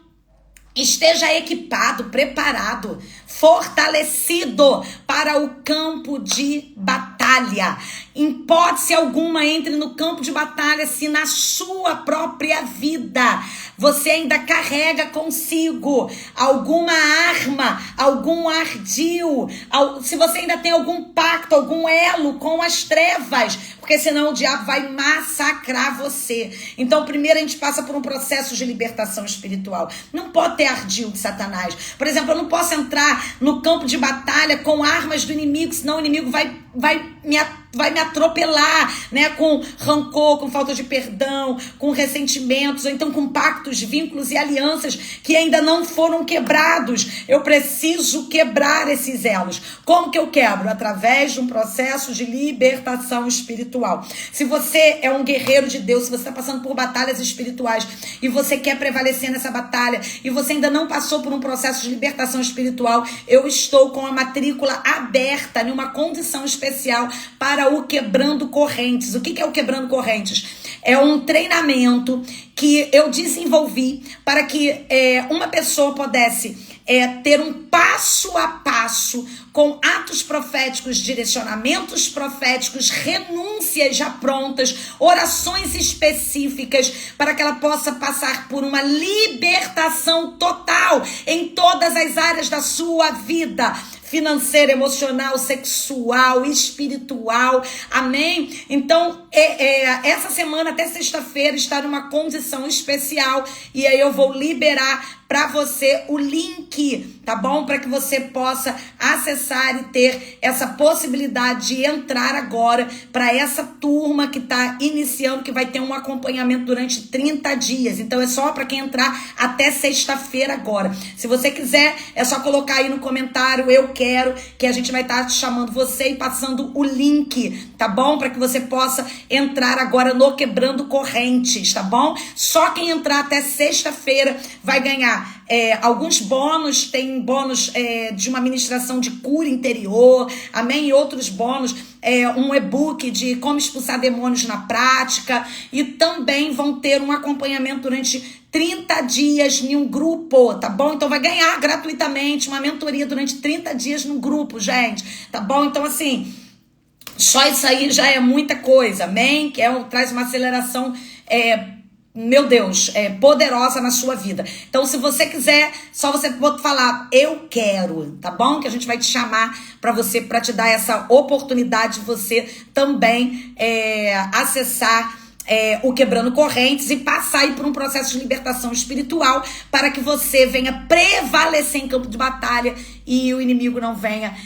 esteja equipado, preparado, fortalecido para o campo de batalha. Em hipótese alguma, entre no campo de batalha se na sua própria vida você ainda carrega consigo alguma arma, algum ardil, se você ainda tem algum pacto, algum elo com as trevas, porque senão o diabo vai massacrar você. Então, primeiro a gente passa por um processo de libertação espiritual. Não pode ter ardil de Satanás. Por exemplo, eu não posso entrar no campo de batalha com armas do inimigo, senão o inimigo vai me atropelar, né? Com rancor, com falta de perdão, com ressentimentos, ou então com pactos, vínculos e alianças que ainda não foram quebrados. Eu preciso quebrar esses elos. Como que eu quebro? Através de um processo de libertação espiritual. Se você é um guerreiro de Deus, se você está passando por batalhas espirituais e você quer prevalecer nessa batalha e você ainda não passou por um processo de libertação espiritual, eu estou com a matrícula aberta em uma condição especial para o Quebrando Correntes. O que é o Quebrando Correntes? É um treinamento que eu desenvolvi para que uma pessoa pudesse ter um passo a passo com atos proféticos, direcionamentos proféticos, renúncias já prontas, orações específicas para que ela possa passar por uma libertação total em todas as áreas da sua vida. Financeira, emocional, sexual, espiritual, amém? Então, essa semana até sexta-feira está numa condição especial e aí eu vou liberar para você o link, tá bom? Para que você possa acessar e ter essa possibilidade de entrar agora para essa turma que está iniciando, que vai ter um acompanhamento durante 30 dias. Então é só para quem entrar até sexta-feira agora. Se você quiser, é só colocar aí no comentário, eu quero, que a gente vai estar chamando você e passando o link, tá bom? Para que você possa entrar agora no Quebrando Correntes, tá bom? Só quem entrar até sexta-feira vai ganhar alguns bônus. Tem bônus de uma ministração de cura interior, amém? E outros bônus, um e-book de como expulsar demônios na prática, e também vão ter um acompanhamento durante 30 dias em um grupo, tá bom? Então vai ganhar gratuitamente uma mentoria durante 30 dias num grupo, gente, tá bom? Então assim, só isso aí já é muita coisa, amém? Que traz uma aceleração meu Deus, poderosa na sua vida. Então, se você quiser, só você pode falar, eu quero, tá bom? Que a gente vai te chamar para te dar essa oportunidade de você também acessar o Quebrando Correntes e passar aí por um processo de libertação espiritual para que você venha prevalecer em campo de batalha e o inimigo não venha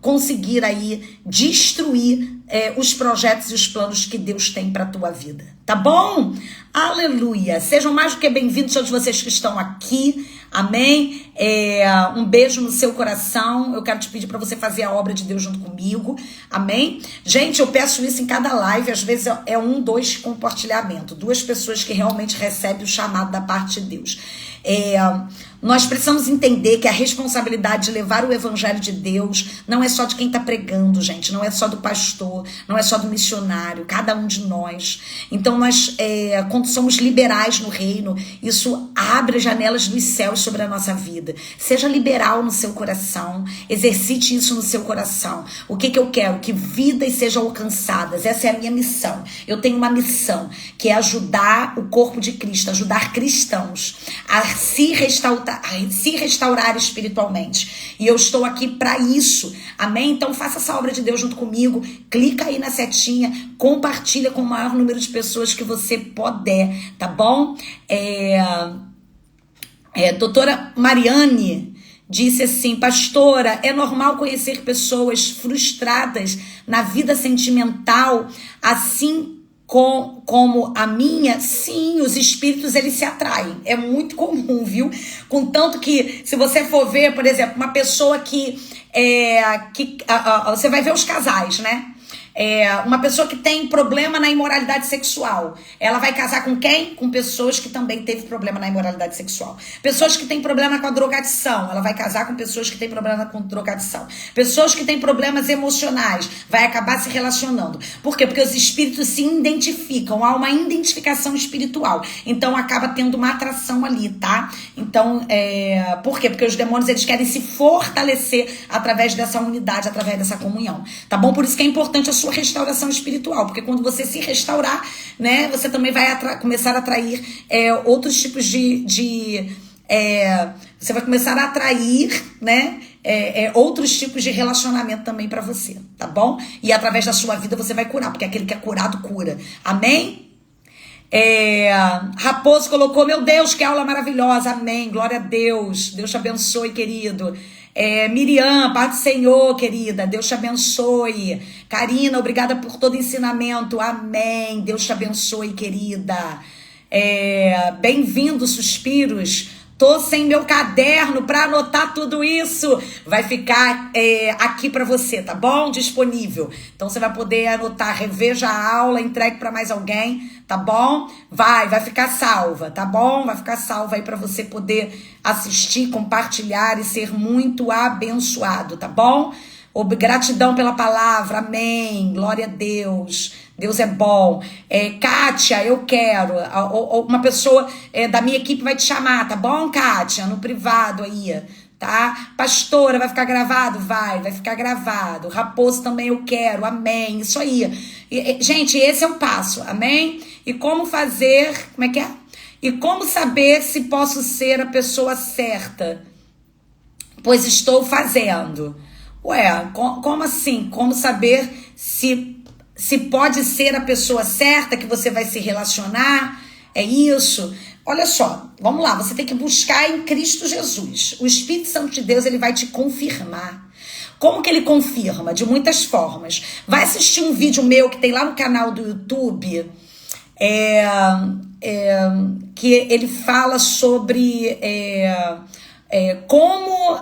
conseguir aí destruir os projetos e os planos que Deus tem para a tua vida, tá bom? Aleluia! Sejam mais do que bem-vindos todos vocês que estão aqui, amém? Um beijo no seu coração. Eu quero te pedir para você fazer a obra de Deus junto comigo, amém? Gente, eu peço isso em cada live, às vezes 2 compartilhamento, 2 pessoas que realmente recebem o chamado da parte de Deus. Nós precisamos entender que a responsabilidade de levar o evangelho de Deus não é só de quem está pregando, gente, não é só do pastor, não é só do missionário, cada um de nós. Então nós, quando somos liberais no reino, isso abre as janelas dos céus sobre a nossa vida. Seja liberal no seu coração, exercite isso no seu coração. O que eu quero? Que vidas sejam alcançadas. Essa é a minha missão. Eu tenho uma missão, que é ajudar o corpo de Cristo, ajudar cristãos a se restaurar espiritualmente. E eu estou aqui para isso, amém? Então faça essa obra de Deus junto comigo, clica aí na setinha, compartilha com o maior número de pessoas que você puder, tá bom? Doutora Mariane disse assim, pastora, é normal conhecer pessoas frustradas na vida sentimental, assim como a minha, sim, os espíritos eles se atraem. É muito comum, viu? Contanto que, se você for ver, por exemplo, uma pessoa você vai ver os casais, né? Uma pessoa que tem problema na imoralidade sexual, ela vai casar com quem? Com pessoas que também teve problema na imoralidade sexual. Pessoas que têm problema com a drogadição, ela vai casar com pessoas que têm problema com drogadição. Pessoas que têm problemas emocionais, vai acabar se relacionando. Por quê? Porque os espíritos se identificam, há uma identificação espiritual. Então acaba tendo uma atração ali, tá? Então, por quê? Porque os demônios eles querem se fortalecer através dessa unidade, através dessa comunhão. Tá bom? Por isso que é importante a sua restauração espiritual, porque quando você se restaurar, né, você também vai começar a atrair outros tipos você vai começar a atrair, né, outros tipos de relacionamento também para você, tá bom? E através da sua vida você vai curar, porque aquele que é curado cura. Amém? Raposo colocou, meu Deus, que aula maravilhosa, amém, glória a Deus, Deus te abençoe, querido. Miriam, Pai do Senhor, querida, Deus te abençoe. Karina, obrigada por todo ensinamento, amém, Deus te abençoe, querida. Bem-vindo, Suspiros. Tô sem meu caderno para anotar tudo isso. Vai ficar aqui para você, tá bom? Disponível. Então você vai poder anotar, reveja a aula, entregue para mais alguém, tá bom? Vai ficar salva, tá bom? Vai ficar salva aí para você poder assistir, compartilhar e ser muito abençoado, tá bom? Gratidão pela palavra, amém. Glória a Deus. Deus é bom. Kátia, eu quero. Uma pessoa da minha equipe vai te chamar, tá bom, Kátia? No privado aí, tá? Pastora, vai ficar gravado? Vai ficar gravado. Raposo também eu quero, amém. Isso aí. Gente, esse é o passo, amém? E como fazer, como é que é? E como saber se posso ser a pessoa certa? Pois estou fazendo. Como assim? Como saber se pode ser a pessoa certa que você vai se relacionar? É isso? Olha só, vamos lá, você tem que buscar em Cristo Jesus. O Espírito Santo de Deus, ele vai te confirmar. Como que ele confirma? De muitas formas. Vai assistir um vídeo meu que tem lá no canal do YouTube, que ele fala sobre como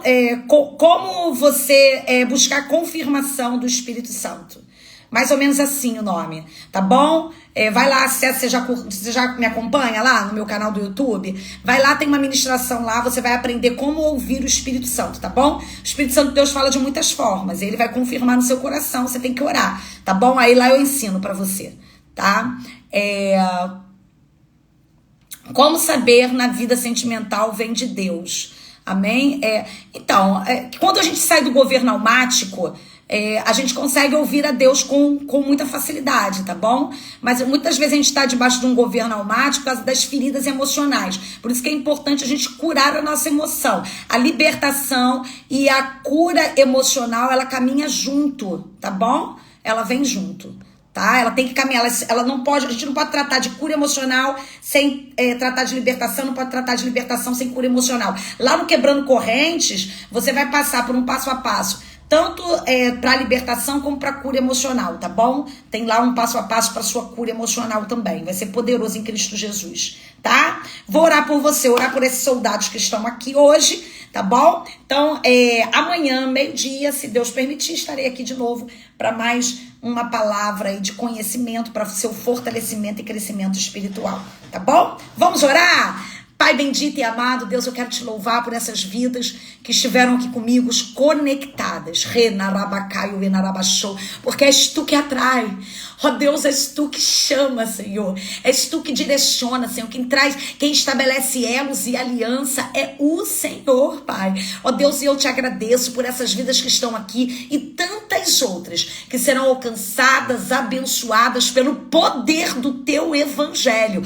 você buscar confirmação do Espírito Santo. Mais ou menos assim o nome, tá bom? Vai lá, acessa, você já me acompanha lá no meu canal do YouTube? Vai lá, tem uma ministração lá, você vai aprender como ouvir o Espírito Santo, tá bom? O Espírito Santo de Deus fala de muitas formas, ele vai confirmar no seu coração, você tem que orar, tá bom? Aí lá eu ensino pra você, tá? Como saber na vida sentimental vem de Deus, amém? Então, quando a gente sai do governo almático, a gente consegue ouvir a Deus com muita facilidade, tá bom? Mas muitas vezes a gente está debaixo de um governo almático por causa das feridas emocionais. Por isso que é importante a gente curar a nossa emoção. A libertação e a cura emocional, ela caminha junto, tá bom? Ela vem junto, tá? Ela tem que caminhar, ela não pode, a gente não pode tratar de cura emocional sem tratar de libertação, não pode tratar de libertação sem cura emocional. Lá no Quebrando Correntes, você vai passar por um passo a passo, tanto para libertação como para cura emocional, tá bom? Tem lá um passo a passo para sua cura emocional também. Vai ser poderoso em Cristo Jesus, tá? Vou orar por você, orar por esses soldados que estão aqui hoje, tá bom? Então, amanhã, meio-dia, se Deus permitir, estarei aqui de novo para mais uma palavra aí de conhecimento para o seu fortalecimento e crescimento espiritual, tá bom? Vamos orar? Pai bendito e amado, Deus, eu quero te louvar por essas vidas que estiveram aqui comigo, conectadas, porque és tu que atrai. Ó Deus, és tu que chama, Senhor. És tu que direciona, Senhor. Quem estabelece elos e aliança é o Senhor, Pai. Ó Deus, eu te agradeço por essas vidas que estão aqui e tantas outras que serão alcançadas, abençoadas pelo poder do teu evangelho.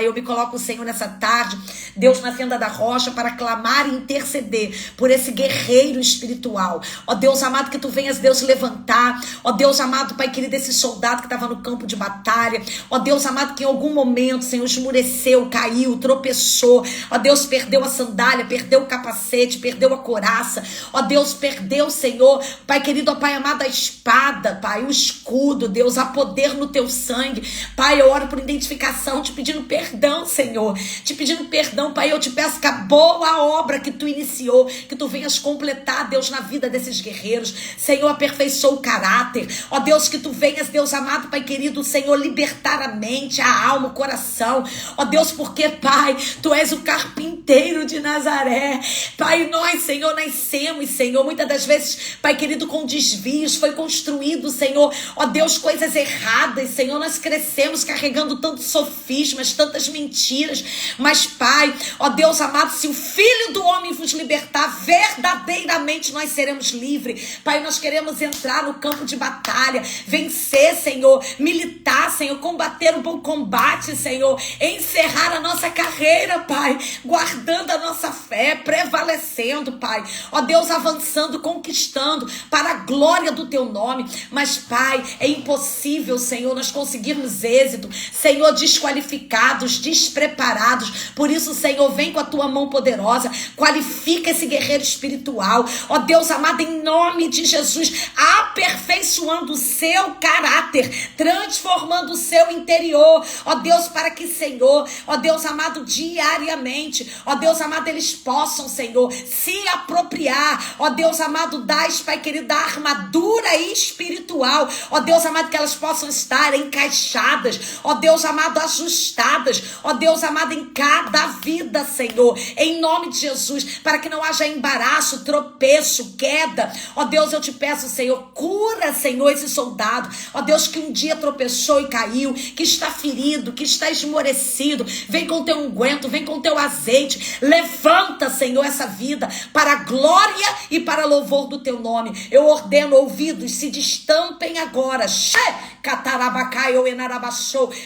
Eu me coloco, Senhor, nessa tarde, Deus, na fenda da rocha, para clamar e interceder por esse guerreiro espiritual. Ó Deus amado, que tu venhas, Deus, levantar. Ó Deus amado, Pai querido, esse soldado que estava no campo de batalha, ó Deus amado, que em algum momento, Senhor, esmureceu, caiu, tropeçou, ó Deus, perdeu a sandália, perdeu o capacete, perdeu a couraça, ó Deus, perdeu, Senhor, Pai querido, ó Pai amado, a espada, Pai, o escudo, Deus, há poder no teu sangue, Pai, eu oro por identificação, te pedindo perdão, Senhor, te pedindo perdão, Pai, eu te peço que a boa obra que tu iniciou, que tu venhas completar, Deus, na vida desses guerreiros, Senhor, aperfeiçoa o caráter, ó Deus, que tu venhas, Deus amado, Pai querido, Senhor, libertar a mente, a alma, o coração, ó Deus, porque, Pai, tu és o carpinteiro de Nazaré, Pai, nós, Senhor, nascemos, Senhor, muitas das vezes, Pai querido, com desvios, foi construído, Senhor, ó Deus, coisas erradas, Senhor, nós crescemos carregando tantos sofismas, tantas mentiras, mas, Pai, ó Deus amado, se o Filho do Homem vos libertar, verdadeiramente nós seremos livres, Pai, nós queremos entrar no campo de batalha, vencer, Senhor, militar, Senhor, combater o bom combate, Senhor, encerrar a nossa carreira, Pai, guardando a nossa fé, prevalecendo, Pai, ó Deus, avançando, conquistando, para a glória do teu nome, mas, Pai, é impossível, Senhor, nós conseguirmos êxito, Senhor, desqualificados, despreparados, por isso, Senhor, vem com a tua mão poderosa, qualifica esse guerreiro espiritual, ó Deus amado, em nome de Jesus, aperfeiçoando o seu caráter, transformando o seu interior, ó Deus, para que, Senhor, ó Deus amado, diariamente, ó Deus amado, eles possam, Senhor, se apropriar, ó Deus amado, das, Pai querido, da armadura espiritual, ó Deus amado, que elas possam estar encaixadas, ó Deus amado, ajustadas, ó Deus amado, em cada vida, Senhor, em nome de Jesus, para que não haja embaraço, tropeço, queda, ó Deus, eu te peço, Senhor, cura, Senhor, esse soldado, ó Deus, que um dia tropeçou e caiu, que está ferido, que está esmorecido, vem com teu unguento, vem com teu azeite, levanta, Senhor, essa vida, para a glória e para louvor do teu nome, eu ordeno, ouvidos, se destampem agora,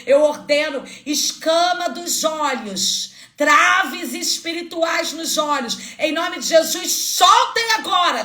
eu ordeno, escama dos olhos, traves espirituais nos olhos, em nome de Jesus, soltem agora,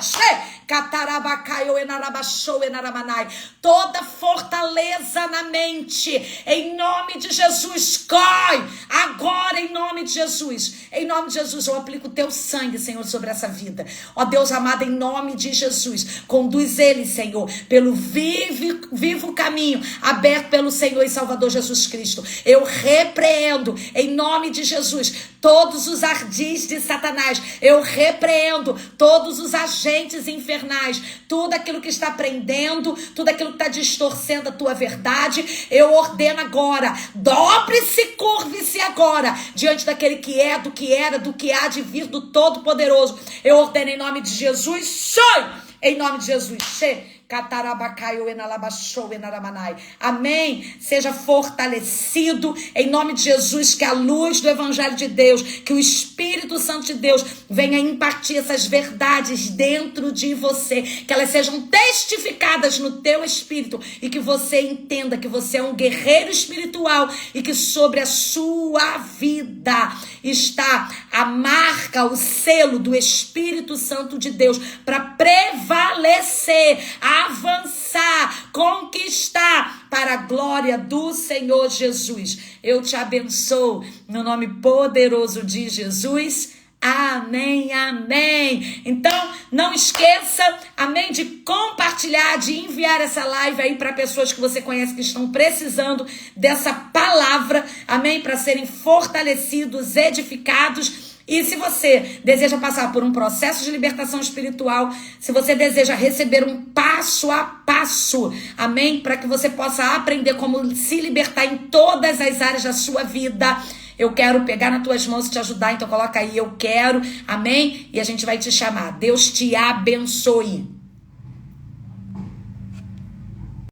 toda fortaleza na mente, em nome de Jesus, cai agora, em nome de Jesus, eu aplico o teu sangue, Senhor, sobre essa vida, ó Deus amado, em nome de Jesus, conduz ele, Senhor, pelo vivo caminho, aberto pelo Senhor e Salvador Jesus Cristo, eu repreendo, em nome de Jesus, todos os ardis de Satanás, eu repreendo todos os agentes infernais, tudo aquilo que está prendendo, tudo aquilo que está distorcendo a tua verdade, eu ordeno agora, dobre-se, curve-se agora, diante daquele que é, do que era, do que há de vir, do Todo-Poderoso, eu ordeno em nome de Jesus, sai, em nome de Jesus, amém, seja fortalecido em nome de Jesus, que a luz do Evangelho de Deus, que o Espírito Santo de Deus venha impartir essas verdades dentro de você, que elas sejam testificadas no teu espírito e que você entenda que você é um guerreiro espiritual e que sobre a sua vida está a marca, o selo do Espírito Santo de Deus para prevalecer, avançar, conquistar para a glória do Senhor Jesus. Eu te abençoo no nome poderoso de Jesus. Amém, amém. Então, não esqueça, amém, de compartilhar, de enviar essa live aí para pessoas que você conhece que estão precisando dessa palavra, amém, para serem fortalecidos, edificados. E se você deseja passar por um processo de libertação espiritual, se você deseja receber um passo a passo, amém, para que você possa aprender como se libertar em todas as áreas da sua vida, eu quero pegar nas tuas mãos e te ajudar, então coloca aí, eu quero, amém? E a gente vai te chamar. Deus te abençoe.